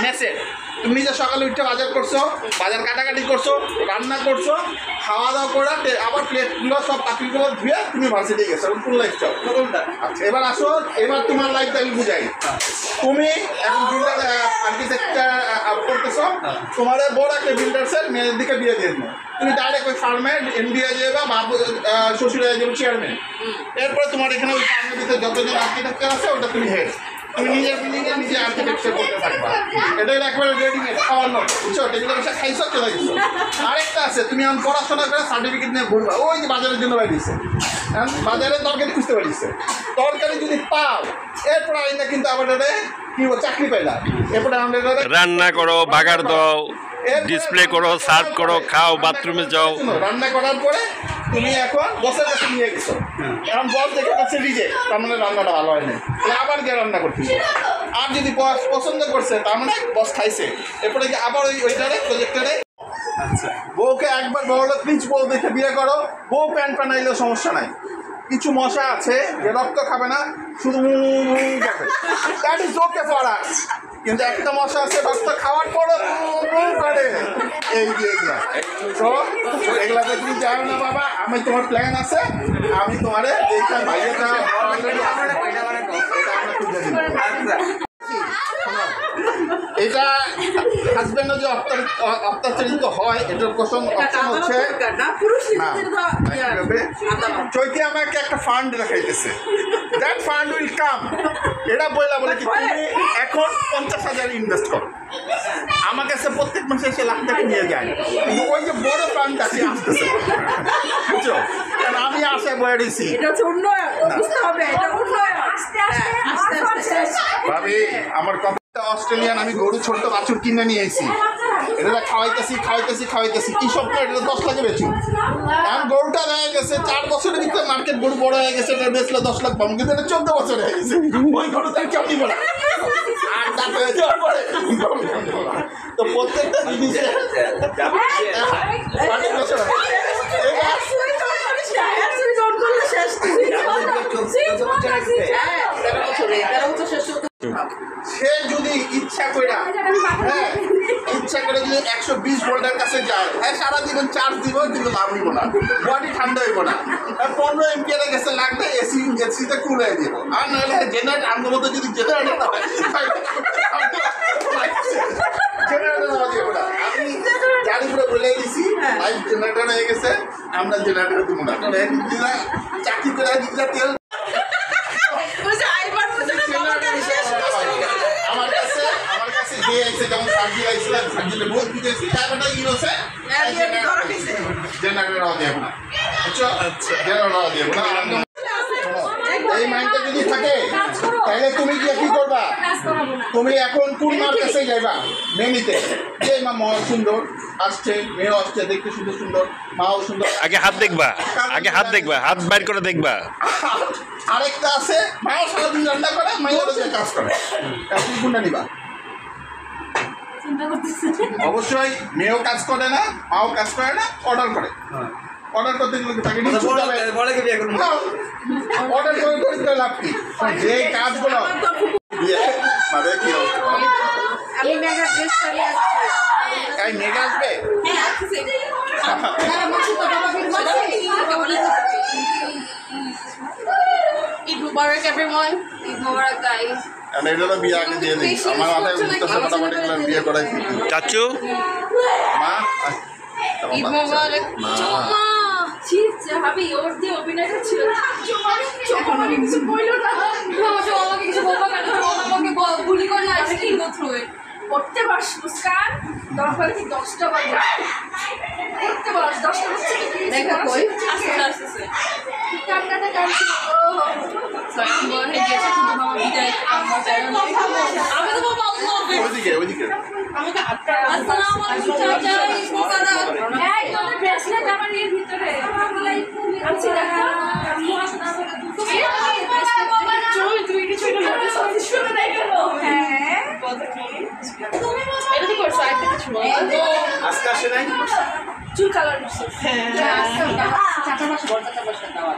মেসের তুমি যে সকালে উঠে বাজার করছো, বাজার কাটাকাটি করছো, রান্না করছো, খাওয়া দাওয়া করে আবার প্লেটগুলো সব পাখিগুলো ধুয়ে তুমি ভার্সিটি গেছো, কোন লাইফ চাও? আচ্ছা এবার আসো, এবার তোমার লাইফটা আমি বুঝাই। তুমি এখন বিল্ডার আর্কিটেকচার করতেছো, তোমার বড় একটা বিল্ডার্সের মেয়ের দিকে বিয়ে দিয়ে দেবো, তুমি ডাইরেক্ট ওই ফার্মের এমডি হয়ে যাবে বা শ্বশুর হয়ে যাবে চেয়ারম্যান। এরপরে তোমার এখানে ওই ফার্মের ভিতরে যতজন আর্কিটেকচার আছে ওটা তুমি হেড, তুমি নিজের বিল্ডিংয়ে নিজে আর্কিটেকচার করতে থাকবা। এটা একবারে রেডিমেড খাওয়ানো, বুঝছো? টেবিলে বসে খাইছো, চলে গেছো। আরেকটা আছে, তুমি এখন পড়াশোনা করে সার্টিফিকেট নিয়ে ঘুরবা, ওই যে বাজারের জন্য বাড়িয়েছে, বাজারে তরকারি খুঁজতে পারিছে, তরকারি যদি পাও এরপর আইনা কিন্তু আবার কি চাকরি পাইলা, এরপরে রান্না করো, বাগার দাও, ডিসপ্লে করো, সার্ভ করো, খাও, বাথরুমে যাও। রান্না করার পরে তুমি এখন বসের কাছে নিয়ে গেছো, এখন বস দেখে কাছে রিজেক্ট, তার মানে রান্নাটা ভালো হয় না, আবার গিয়ে রান্না করতে। আর যদি বস পছন্দ করছে তার মানে বস খাইছে, এরপরে আবার ওইটারে প্রজেক্টারে বউকে একবার বড় প্লিজ বউ দেখে বিয়ে করো, বউ প্যান্ট বানাইলেও সমস্যা নাই। কিছু মশা আছে যে রক্ত খাবে না, শুধু that is okay for us. কিন্তু একটা মশা আছে রক্ত খাওয়ার পরে করে এই যে এগুলা, তো এগুলাতে তুমি যাও না বাবা, আমি তোমার প্ল্যান আছে, আমি তোমারে এইটা ভাইয়েটা এটা হাজবেন্ডও যে অত্যাচারিত হয়, এটার কোশ্চেন অপশন হচ্ছে চৈতি আমাকে একটা ফান্ড দেখাইতেছে, দ্যাট ফান্ড উইল কাম। এটা বললা বলে কি তুমি এখন 50,000 ইনভেস্ট করো, আমার কাছে প্রত্যেক মাসে এসে লাখ টাকা নিয়ে যায়, কিন্তু ওই যে বড় ফান্ড আছে আসতেছে, বুঝছো? কারণ আমি আশায় বয়ে দিয়েছি ভাবি আমার কথা। অস্ট্রেলিয়ান আমি গরু ছোট্ট বাছুর কিনে নিয়ে এসেছি, এটা খাওয়াইতেছি কি সব এটা 10 লাখে বেচি। এখন গরুটা দেখা গেছে 4 বছরের ভিতরে মার্কেট গরু বড় হয়ে গেছে, এটা বেচলে 10 লাখ পাবো, কিন্তু এটা 14 বছর হয়ে গেছে, ওই গরু তার কেউ নিব না। আর দাঁত হয়ে যাওয়ার পরে তো প্রত্যেকটা জিনিসে সে যদি ইচ্ছা করে যদি 120 ভোল্টের কাছে যায়, সারা জীবন চার্জ দিব, কিন্তু লাভ হইব না, বডি ঠান্ডা হইব না। 15 এমপিয়ার গেছে লাগবে, এসিতে কুল হয়ে যাব। আর নাহলে জেনারেটর আমার মতো যদি জেনারেটর না হয়, জেনারেটর নেওয়া যাবে না। আমি গাড়ি পুরো বলে দিছি লাইফ জেনারেটর হয়ে গেছে, আমরা জেনারেটর দিব না, চাকরি করে তেল যেমন সার্জি আইসলাম, সার্জিলে বহুত কিছু টাকাটা কি হচ্ছে জেনারেটর দেব না, বুঝছো? জেনারেটর দেব না। এই মাইন্ডটা যদি থাকে তাহলে তুমি কি করবা? তুমি এখন কোন মার কাছে যাইবা? মেনিতে যে মা সুন্দর আসছে, মেয়ে আসছে, দেখতে সুন্দর সুন্দর, মাও সুন্দর, আগে হাত দেখবা, হাত বাইর করে দেখবা। আরেকটা আছে মাও সারাদিন রান্না করে, মাইয়ারও যে কাজ করে, তুমি কোনটা নিবা? অবশ্যই মেয়েও কাজ করে না, মাও কাজ করে না, অর্ডার করে। অর্ডার করতে গেলে তাকে অর্ডার করে লাভ কি? যে কাজগুলো মানে কি এই মেঘা আসবে, Eid Mubarak everyone. Eid Mubarak guys. আমি এটা বিয়ে আগে দিয়ে দিই, আমার মাথায় উঠতেছে মোটামুটি বিয়ে করাইছি। চাচু মা ঈদ মোবারক। মা চিৎসে ভাবি ওর দিয়ে অভিনয়টা ছিল, যখন আমি কিছু বললো না, ভাবছো আমাকে কিছু বলবা কেন, আমাকে গুলি করলে আইসে কি থ্রু ইট করতে পারছ মুস্কান, দরকার কি 10টা বাজে করতে পারছ, 10টা বাজে দেখা কই আস্তে আস্তে কান্নাটা কাঁদছি। সরি বলে গেছে, কিন্তু মামা বিদায় আমরা চাই না, আমি তো বাবা ওইদিকে আমাকে আসসালামু আলাইকুম চাচা, ঈদ মোবারক। এই তোর ব্রেসলেট আমার এর ভিতরে আনছি, দেখো চল তুই কিছু একটা নোটিস করছিস, শুনে নাই কেন? হ্যাঁ কথা কি তুমি মামা এটা তো করছ, একটা কিছু না আজকে আসে নাই, চুল কালার করছিস। হ্যাঁ চাচা বড় চাচা বসে দাও।